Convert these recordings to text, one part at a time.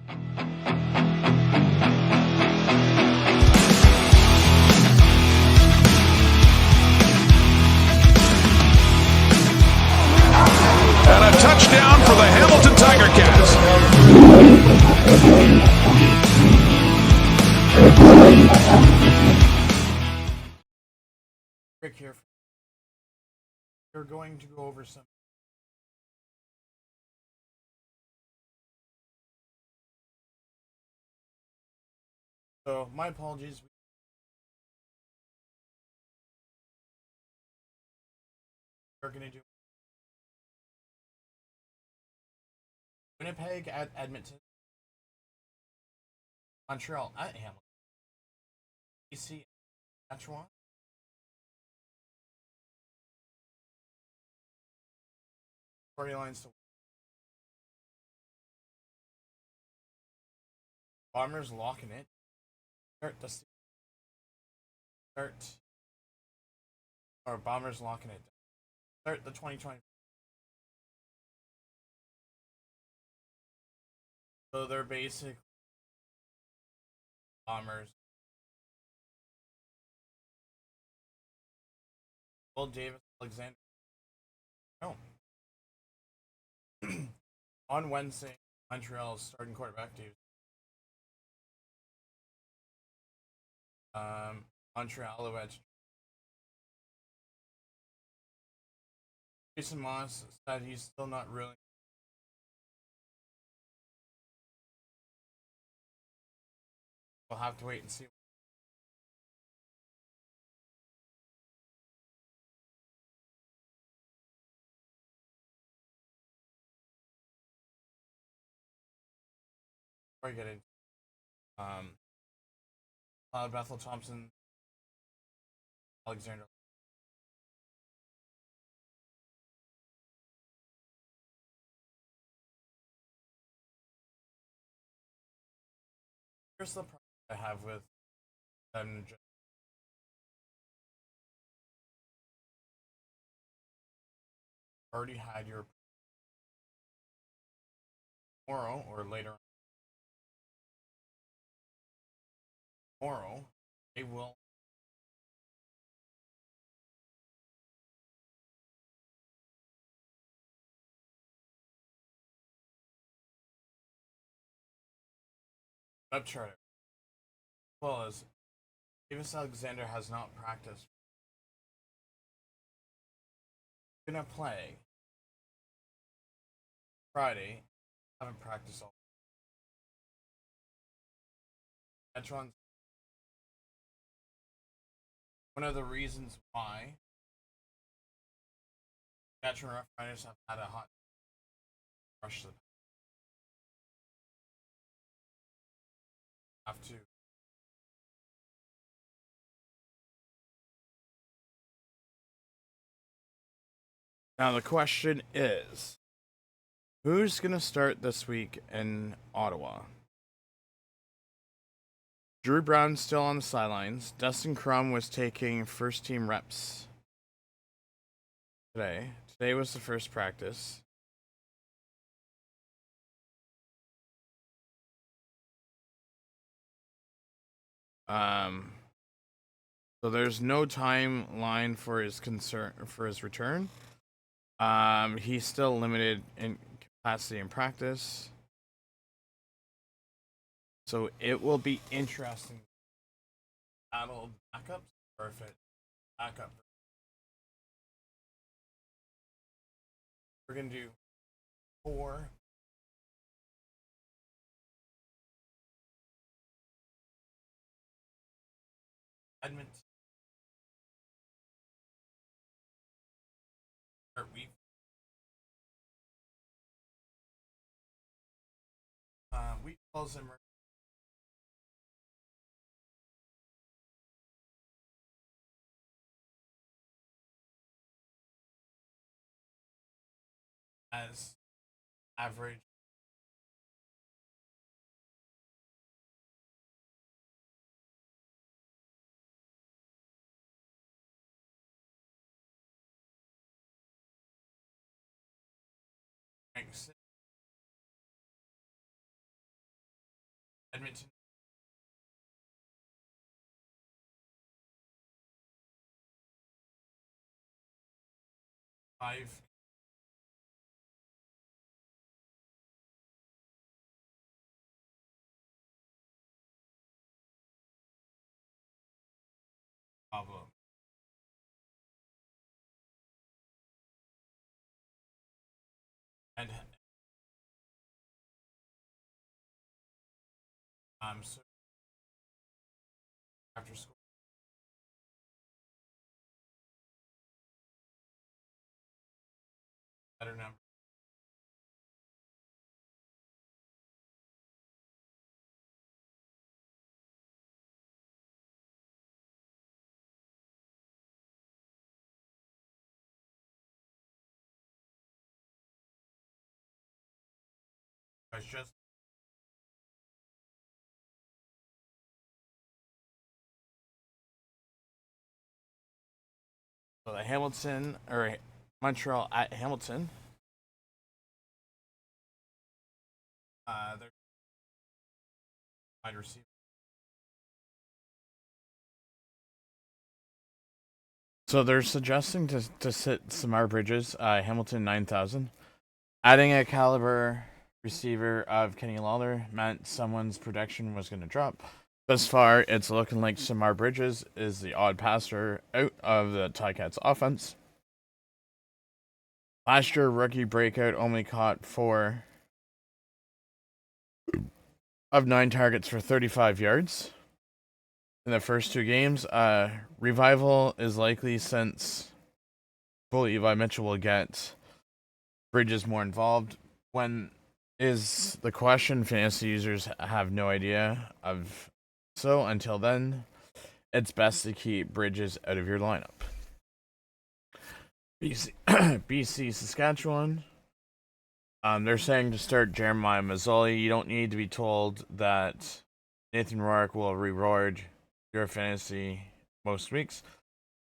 And a touchdown for the Hamilton Tiger Cats. Rick here. We're going to go over some. So, my apologies. We're going to do Winnipeg at Edmonton, Montreal at Hamilton, BC at Toronto, storylines to Bombers locking it. Bombers locking it. Start the 2020. So they're basic Bombers. Will Davis, Alexander. No. On Wednesday, Montreal's starting quarterback, Davis. Montreal wedge. Jason Moss said he's still not really. We'll have to wait and see. Before I get in, Bethel Thompson, Alexander. Here's the problem I have with them. Already had your tomorrow or later. Tomorrow, they will. Web chart. As well as Davis Alexander has not practiced. Gonna play Friday. Haven't practiced all. Metron's one of the reasons why Saskatchewan Roughriders have had a hot rush to have to. Now the question is, who's going to start this week in Ottawa? Drew Brown's still on the sidelines. Dustin Crum was taking first team reps today. Today was the first practice. So there's no timeline for his return. He's still limited in capacity in practice. So it will be interesting. Battle backups or if it backup. We're gonna do 4. Edmonton. We close him as average. Thanks. Edmonton. Five. Pablo. And so after school. Better number. I was just so the Hamilton or Montreal at Hamilton. They're wide receiver. So they're suggesting to sit Samar Bridges, Hamilton 9,000. Adding a caliber receiver of Kenny Lawler meant someone's production was going to drop. Thus far, it's looking like Samar Bridges is the odd passer out of the Ticats offense. Last year, rookie breakout only caught 4 of 9 targets for 35 yards in the first 2 games. Revival is likely since fully Levi Mitchell will get Bridges more involved. When is the question? Fantasy users have no idea of. So until then, it's best to keep Bridges out of your lineup. BC Saskatchewan. They're saying to start Jeremiah Mazzoli. You don't need to be told that Nathan Rourke will reward your fantasy most weeks.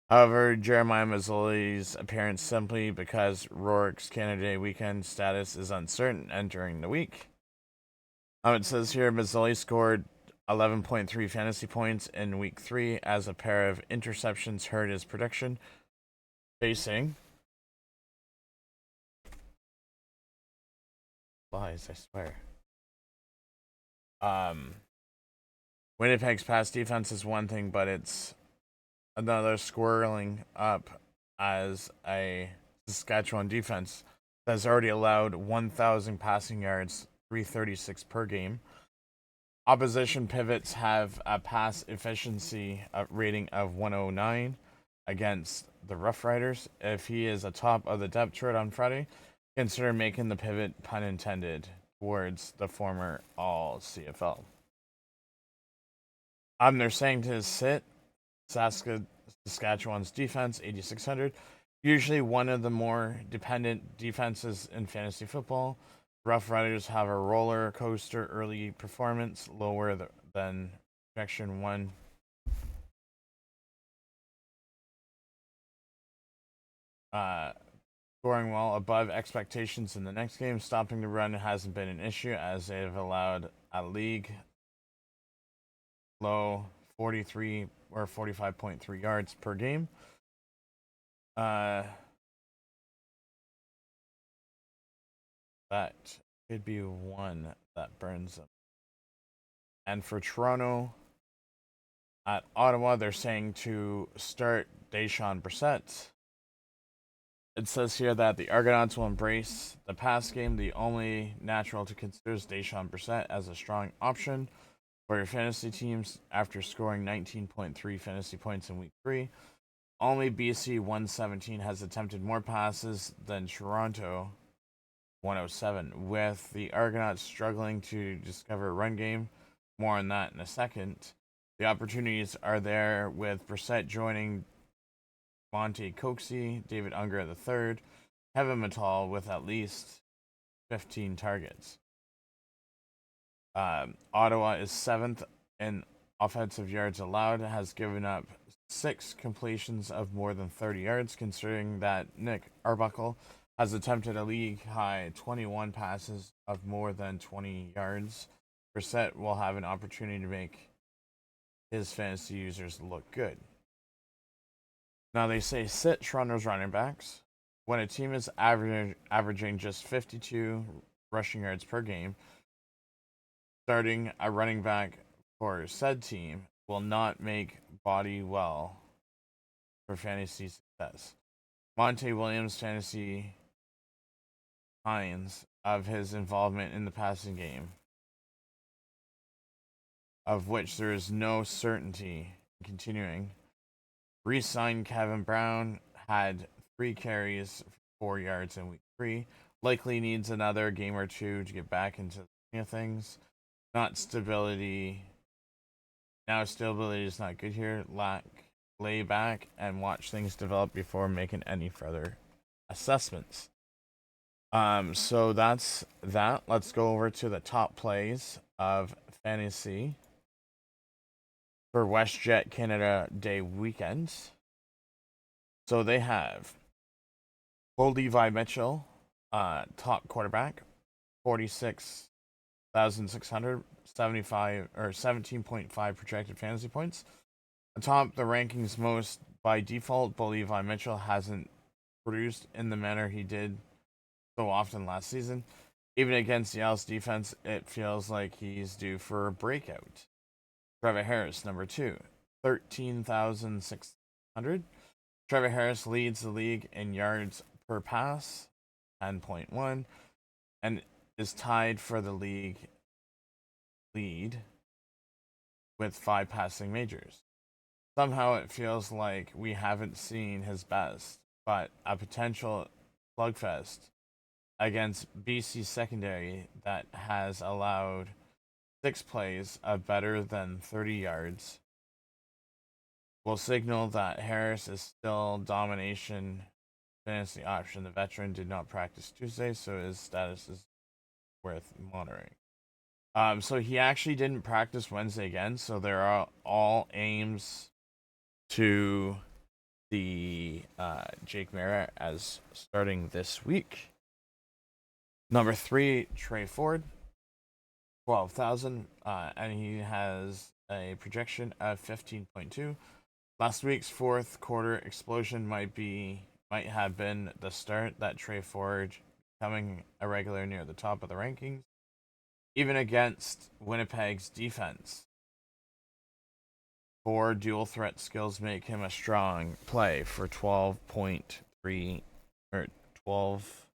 However, Jeremiah Mazzoli's appearance simply because Rourke's Canada Day weekend status is uncertain entering the week. It says here Mazzoli scored 11.3 fantasy points in week 3 as a pair of interceptions hurt his production. Facing lies, I swear. Winnipeg's pass defense is one thing, but it's another swirling up as a Saskatchewan defense that's already allowed 1,000 passing yards, 336 per game. Opposition pivots have a pass efficiency rating of 109 against the Rough Riders. If he is atop of the depth chart on Friday, consider making the pivot, pun intended, towards the former All CFL. They're saying to sit Saskatchewan's defense, 8,600. Usually one of the more dependent defenses in fantasy football. Rough Riders have a roller coaster early performance, lower than projection 1. Scoring well above expectations in the next game. Stopping the run hasn't been an issue as they have allowed a league low 43 or 45.3 yards per game. That could be one that burns them. And for Toronto, at Ottawa, they're saying to start Deshaun Brissett. It says here that the Argonauts will embrace the pass game. The only natural to consider is Deshaun Brissett as a strong option for your fantasy teams after scoring 19.3 fantasy points in week 3. Only BC 117 has attempted more passes than Toronto 107, with the Argonauts struggling to discover a run game. More on that in a second. The opportunities are there with Brissett joining Monte Coxie, David Unger III, Kevin Mittal with at least 15 targets. Ottawa is 7th in offensive yards allowed, has given up 6 completions of more than 30 yards, considering that Nick Arbuckle has attempted a league-high 21 passes of more than 20 yards Brissett will have an opportunity to make his fantasy users look good. Now they say sit Toronto's running backs. When a team is averaging just 52 rushing yards per game, starting a running back for said team will not make body well for fantasy success. Monte Williams' fantasy signs of his involvement in the passing game, of which there is no certainty continuing. Re-signed Kevin Brown had 3 carries, 4 yards in week 3. Likely needs another game or two to get back into the swing of things. Not stability. Now stability is not good here. Lay back and watch things develop before making any further assessments. So that's that. Let's go over to the top plays of fantasy for WestJet Canada Day weekends. So they have Bo Levi Mitchell, top quarterback, 46,675 or 17.5 projected fantasy points. Atop the rankings most by default, Bo Levi Mitchell hasn't produced in the manner he did so often last season. Even against the Else defense, it feels like he's due for a breakout. Trevor Harris, number 2, 13,600. Trevor Harris leads the league in yards per pass, 10.1, and is tied for the league lead with 5 passing majors. Somehow it feels like we haven't seen his best, but a potential slugfest against BC secondary that has allowed 6 plays of better than 30 yards will signal that Harris is still domination fantasy option. The veteran did not practice Tuesday, so his status is worth monitoring. So he actually didn't practice Wednesday again, so there are all aims to the Jake Mara as starting this week. Number 3, Trey Ford, 12,000, and he has a projection of 15.2. Last week's fourth quarter explosion might have been the start that Trey Ford becoming a regular near the top of the rankings, even against Winnipeg's defense. Ford dual threat skills make him a strong play for 12.3 or 12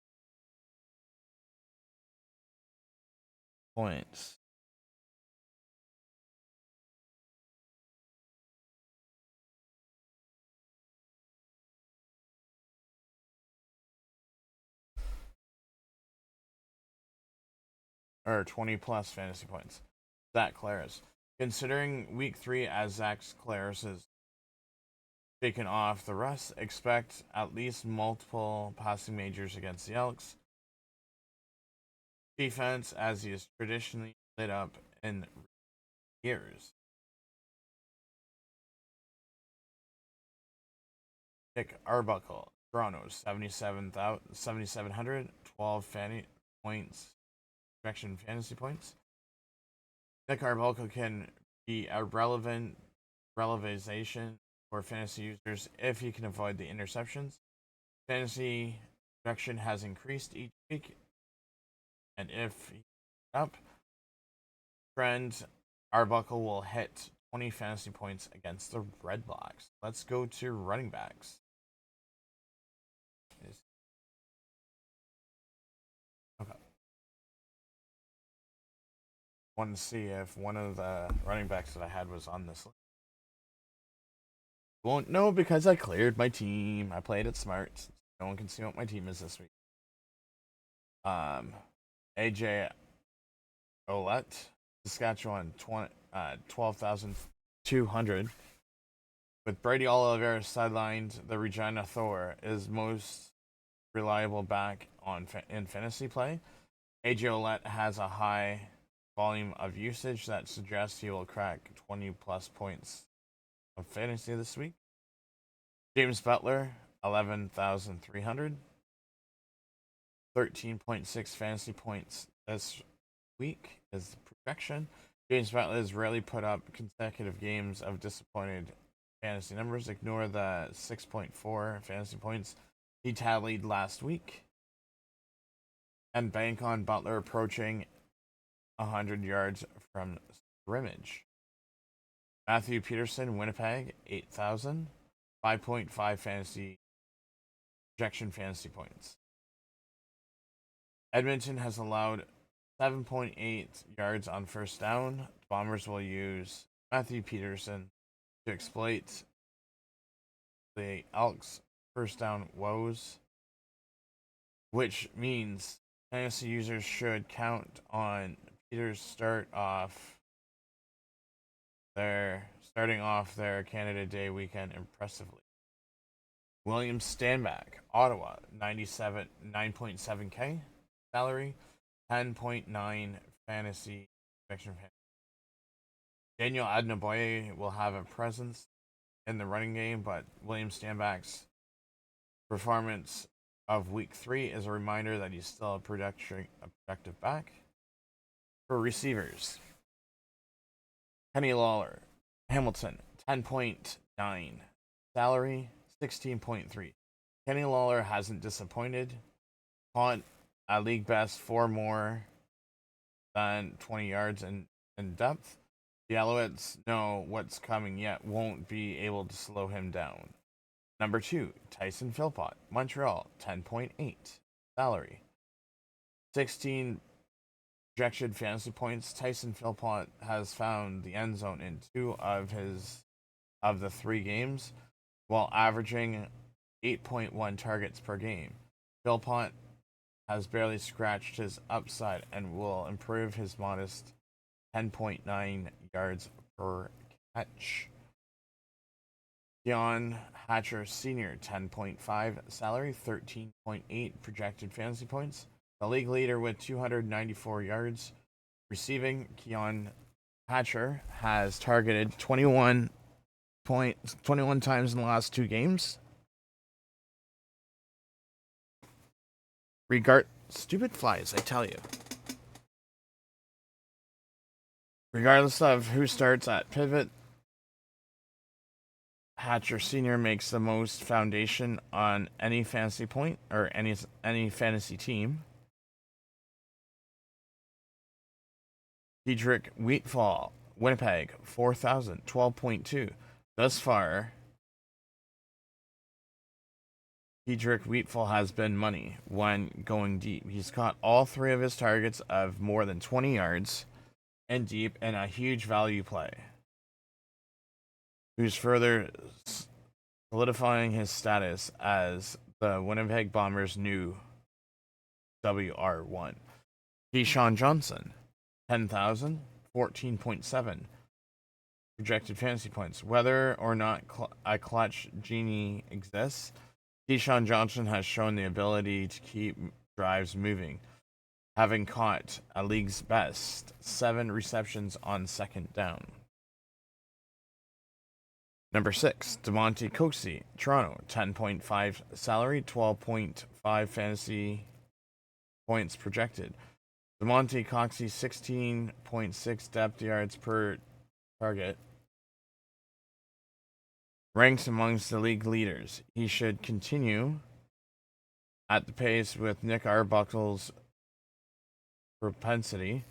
points. Or 20 plus fantasy points. Zach Claris. Considering week 3 as Zach Claris is taken off the rest, expect at least multiple passing majors against the Elks. Defense, as he is traditionally lit up in years. Nick Arbuckle, Toronto, 7,700, 12 points, projection fantasy points. Nick Arbuckle can be a relevization for fantasy users if he can avoid the interceptions. Fantasy projection has increased each week, and if he up trend, Arbuckle will hit 20 fantasy points against the Red Blacks. Let's go to running backs. Okay. Wanted to see if one of the running backs that I had was on this list. Won't know because I cleared my team. I played it smart. No one can see what my team is this week. AJ Olette, Saskatchewan, 12,200. With Brady Oliveira sidelined, the Regina Thor is most reliable back in fantasy play. AJ Olette has a high volume of usage that suggests he will crack 20 plus points of fantasy this week. James Butler, 11,300. 13.6 fantasy points this week. his perfection. James Butler has rarely put up consecutive games of disappointed fantasy numbers. Ignore the 6.4 fantasy points he tallied last week, and bank on Butler approaching 100 yards from scrimmage. Matthew Peterson, Winnipeg, 8,000, 5.5 fantasy projection fantasy points. Edmonton has allowed 7.8 yards on first down. Bombers will use Matthew Peterson to exploit the Elks' first down woes, which means fantasy users should count on Peters starting off their Canada Day weekend impressively. William Stanback, Ottawa, 9.7K salary, 10.9 fantasy projection. Daniel Adnaboye will have a presence in the running game, but William Stanback's performance of week 3 is a reminder that he's still a productive back. For receivers, Kenny Lawler, Hamilton, 10.9 salary, 16.3. Kenny Lawler hasn't disappointed. Caught a league best 4 more than 20 yards in depth. The Alouettes know what's coming yet won't be able to slow him down. Number 2, Tyson Philpott, Montreal, 10.8 salary, 16 projected fantasy points. Tyson Philpott has found the end zone in 2 of the 3 games, while averaging 8.1 targets per game. Philpott has barely scratched his upside and will improve his modest 10.9 yards per catch. Keon Hatcher Sr., 10.5 salary, 13.8 projected fantasy points. The league leader with 294 yards receiving, Keon Hatcher has targeted 21 times in the last 2 games. Stupid flies, I tell you. Regardless of who starts at pivot, Hatcher Sr. makes the most foundation on any fantasy point or any fantasy team. Diedrich Wheatfall, Winnipeg, 4,000, 12.2. Thus far, Diedrich Wheatfall has been money when going deep. He's caught all 3 of his targets of more than 20 yards and deep in a huge value play, who's further solidifying his status as the Winnipeg Bombers' new WR1. Keyshawn Johnson, 10,000, 14.7 projected fantasy points. Whether or not a clutch genie exists, Keyshawn Johnson has shown the ability to keep drives moving, having caught a league's best 7 receptions on second down. Number 6, DeMonte Coxey, Toronto, 10.5 salary, 12.5 fantasy points projected. DeMonte Coxey, 16.6 depth yards per target, ranks amongst the league leaders. He should continue at the pace with Nick Arbuckle's propensity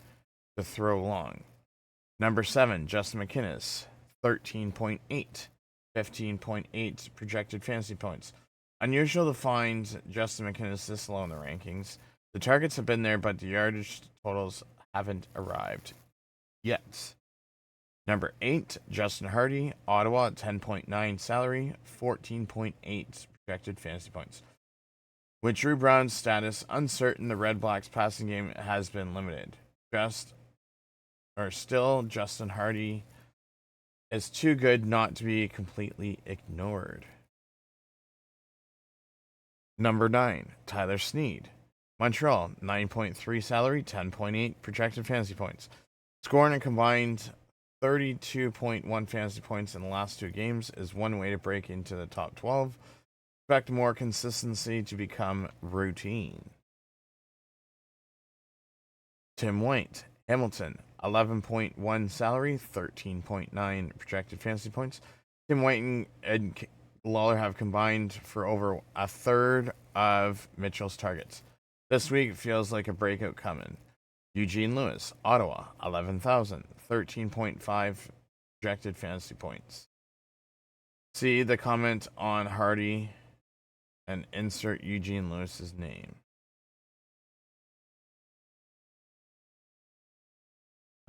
to throw long. Number 7, Justin McInnis, 13.8, 15.8 projected fantasy points. Unusual to find Justin McInnis this low in the rankings. The targets have been there, but the yardage totals haven't arrived yet. Number 8, Justin Hardy, Ottawa, 10.9 salary, 14.8 projected fantasy points. With Drew Brown's status uncertain, the Red Blacks' passing game has been limited. Still, Justin Hardy is too good not to be completely ignored. Number 9, Tyler Snead, Montreal, 9.3 salary, 10.8 projected fantasy points. Scoring a combined 32.1 fantasy points in the last 2 games is one way to break into the top 12. Expect more consistency to become routine. Tim White, Hamilton, 11.1 salary, 13.9 projected fantasy points. Tim Whiting and Lawler have combined for over a third of Mitchell's targets. This week feels like a breakout coming. Eugene Lewis, Ottawa, 11,000, 13.5 projected fantasy points. See the comment on Hardy and insert Eugene Lewis's name.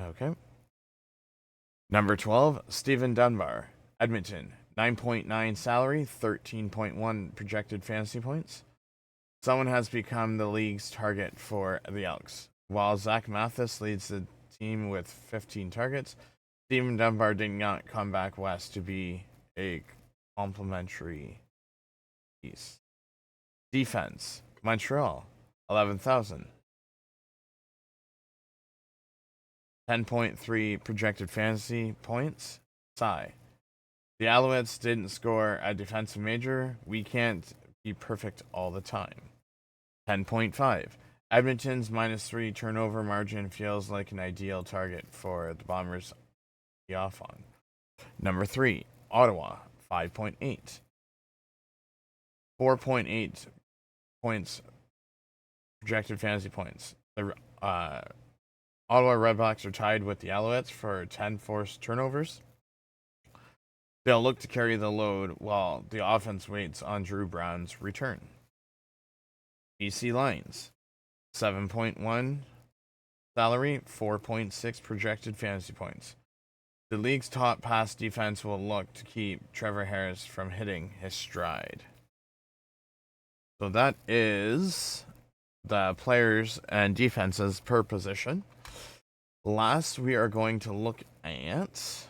Okay. Number 12, Stephen Dunbar, Edmonton, 9.9 salary, 13.1 projected fantasy points. Someone has become the league's target for the Elks. While Zach Mathis leads the team with 15 targets, Stephen Dunbar did not come back west to be a complimentary piece. Defense, Montreal, 11,000. 10.3 projected fantasy points. Sigh. The Alouettes didn't score a defensive major. We can't be perfect all the time. 10.5. Edmonton's -3 turnover margin feels like an ideal target for the Bombers to be off on. Number 3, Ottawa, 5.8. 4.8 points projected fantasy points. The Ottawa Redblacks are tied with the Alouettes for 10 forced turnovers. They'll look to carry the load while the offense waits on Drew Brown's return. BC Lions, 7.1 salary, 4.6 projected fantasy points. The league's top pass defense will look to keep Trevor Harris from hitting his stride. So that is the players and defenses per position. Last, we are going to look at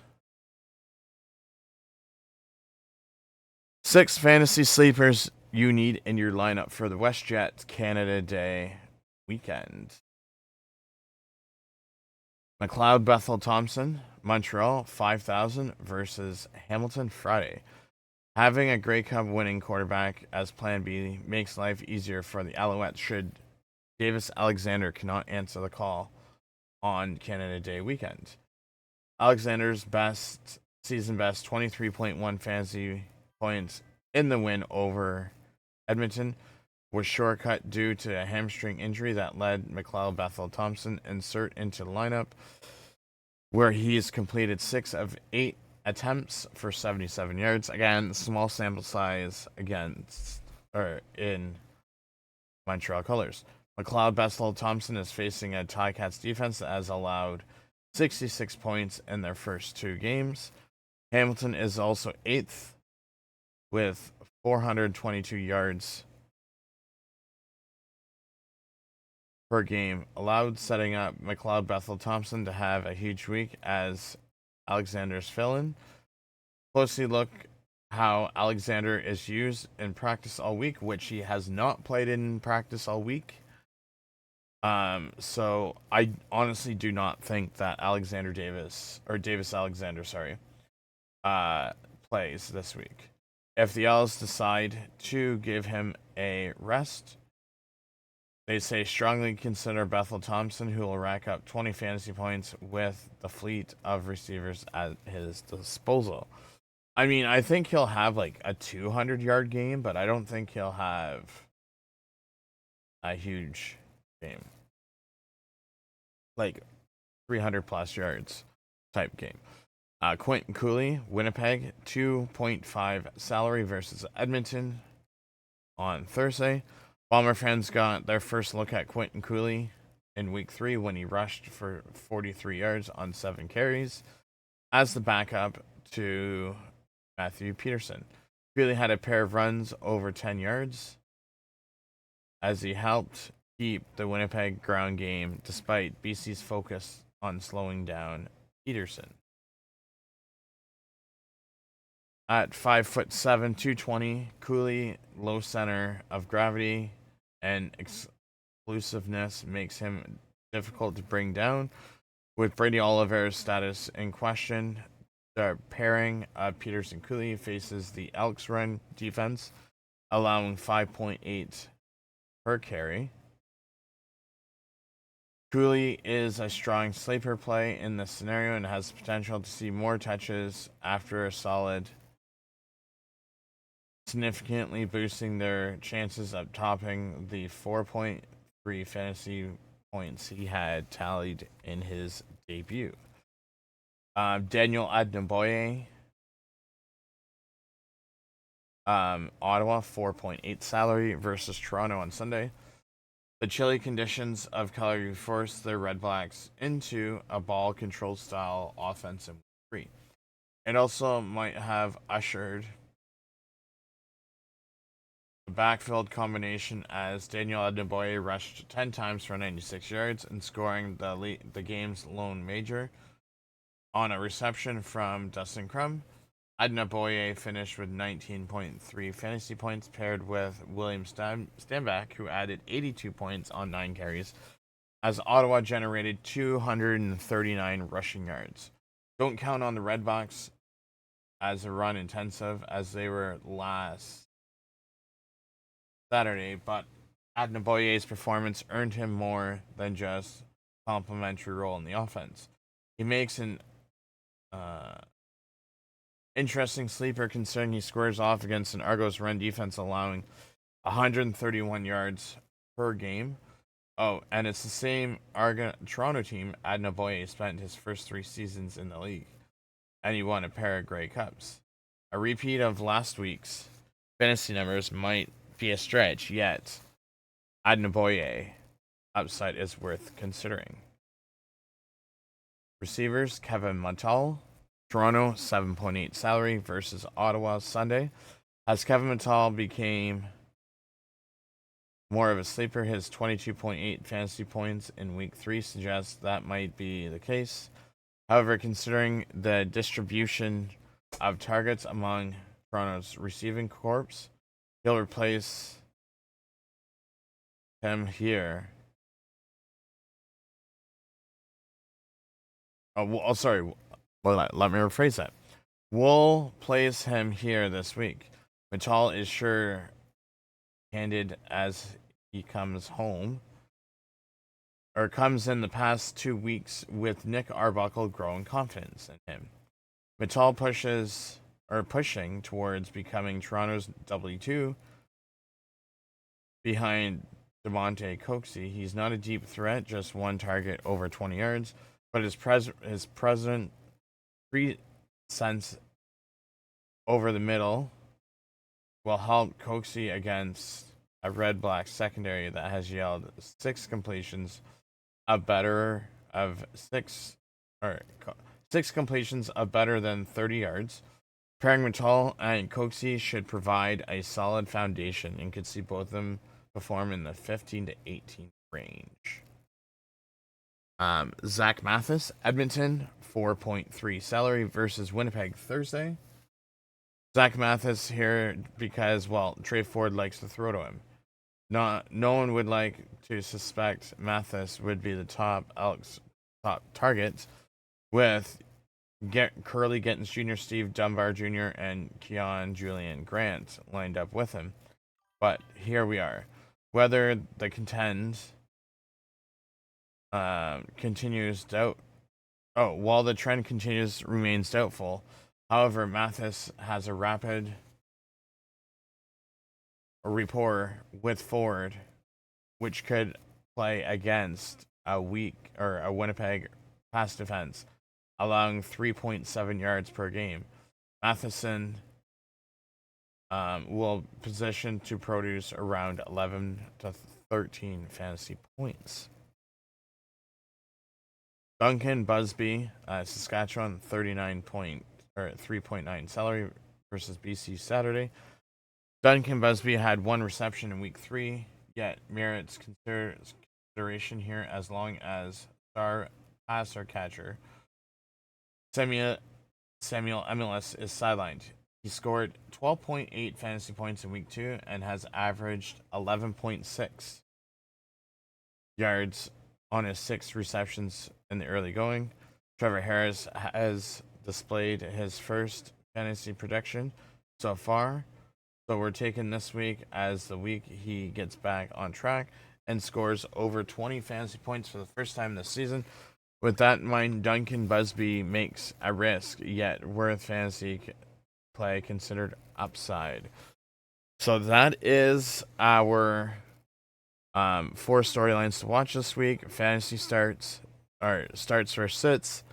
6 fantasy sleepers you need in your lineup for the WestJet Canada Day weekend. McLeod Bethel Thompson, Montreal, 5,000 versus Hamilton Friday. Having a Grey Cup winning quarterback as plan B makes life easier for the Alouettes should Davis Alexander cannot answer the call on Canada Day weekend. Alexander's season best 23.1 fantasy points in the win over Edmonton was shortcut due to a hamstring injury that led McLeod Bethel Thompson insert into the lineup, where he's completed 6 of 8 attempts for 77 yards. Again, small sample size in Montreal colors. McLeod Bethel Thompson is facing a Ticats defense that has allowed 66 points in their first 2 games. Hamilton is also 8th with 422 yards per game allowed, setting up McLeod Bethel Thompson to have a huge week as Alexander's fill-in. Closely look how Alexander is used in practice all week, which he has not played in practice all week. So I honestly do not think that Davis Alexander, plays this week. If the Owls decide to give him a rest, they say strongly consider Bethel Thompson, who will rack up 20 fantasy points with the fleet of receivers at his disposal. I mean, I think he'll have like a 200-yard game, but I don't think he'll have a huge game. Like 300-plus yards type game. Quentin Cooley, Winnipeg, 2.5 salary versus Edmonton on Thursday. Bomber fans got their first look at Quentin Cooley in week 3 when he rushed for 43 yards on 7 carries as the backup to Matthew Peterson. Cooley had a pair of runs over 10 yards as he helped keep the Winnipeg ground game despite BC's focus on slowing down Peterson. At 5'7", 220, Cooley, low center of gravity and explosiveness makes him difficult to bring down. With Brady Oliver's status in question, the pairing of Peterson-Cooley faces the Elks run defense, allowing 5.8 per carry. Cooley is a strong sleeper play in this scenario and has the potential to see more touches after a solid, significantly boosting their chances of topping the 4.3 fantasy points he had tallied in his debut. Daniel Adnaboye, Ottawa, 4.8 salary versus Toronto on Sunday. The chilly conditions of Calgary forced the Red Blacks into a ball control style offense in week 3. It also might have ushered the backfield combination as Daniel Adnaboye rushed 10 times for 96 yards and scoring the game's lone major on a reception from Dustin Crum. Adnaboye finished with 19.3 fantasy points, paired with William Stanback, who added 82 points on 9 carries, as Ottawa generated 239 rushing yards. Don't count on the Redbox as a run intensive, as they were last Saturday, but Adnaboye's performance earned him more than just a complimentary role in the offense. He makes an interesting sleeper considering he squares off against an Argos run defense allowing 131 yards per game. Oh, and it's the same Toronto team Adnaboye spent his first 3 seasons in the league, and he won a pair of Grey Cups. A repeat of last week's fantasy numbers might be a stretch, yet Adnaboye upside is worth considering. Receivers, Kevin Montal, Toronto, 7.8 salary versus Ottawa Sunday. As Kevin Montal became more of a sleeper, his 22.8 fantasy points in week 3 suggests that might be the case. However, considering the distribution of targets among Toronto's receiving corps, he'll replace him here. Let me rephrase that. We'll place him here this week. Mitchell is sure-handed as he comes in the past 2 weeks with Nick Arbuckle growing confidence in him. Mitchell pushing towards becoming Toronto's W2 behind DeMonte Coxey. He's not a deep threat, just one target over 20 yards, but his present presence over the middle will help Coxey against a Red Black secondary that has yelled 6 completions of better than 30 yards. Pairing Mitchell and Coxey should provide a solid foundation and could see both of them perform in the 15 to 18 range. Zach Mathis, Edmonton, 4.3 salary versus Winnipeg Thursday. Zach Mathis here because, well, Trey Ford likes to throw to him. No one would like to suspect Mathis would be the top targets, with Curly Gittins Jr., Steve Dunbar Jr., and Keon Julian Grant lined up with him. But here we are. Whether the while the trend remains doubtful. However, Mathis has a rapid rapport with Ford, which could play against a Winnipeg pass defense, allowing 3.7 yards per game. Matheson will position to produce around 11 to 13 fantasy points. Duncan Busby, Saskatchewan, 3.9 salary versus BC Saturday. Duncan Busby had 1 reception in week 3, yet merits consideration here as long as star passer catcher Samuel MLS is sidelined. He scored 12.8 fantasy points in week 2 and has averaged 11.6 yards on his 6 receptions in the early going. Trevor Harris has displayed his first fantasy production so far, so we're taking this week as the week he gets back on track and scores over 20 fantasy points for the first time this season. With that in mind, Duncan Busby makes a risk yet worth fantasy play considered upside. So that is our 4 storylines to watch this week. Fantasy starts for sits,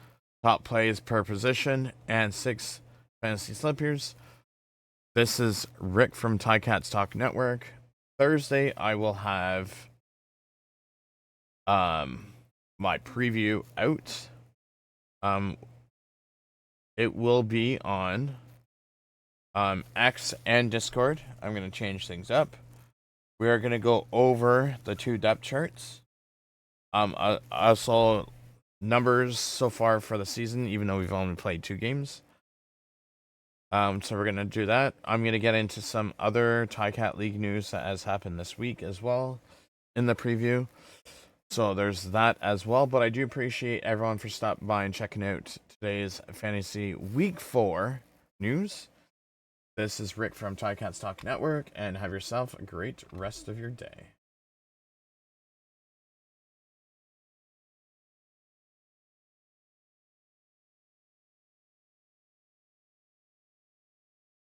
top plays per position, and 6 fantasy slippers. This is Rick from Ticats Talk Network. Thursday, I will have my preview out. It will be on X and Discord. I'm going to change things up. We are going to go over the 2 depth charts. Also, numbers so far for the season, even though we've only played 2 games. So we're going to do that. I'm going to get into some other Ticat League news that has happened this week as well in the preview. So there's that as well. But I do appreciate everyone for stopping by and checking out today's Fantasy Week 4 news. This is Rick from Ticats Talk Network, and have yourself a great rest of your day.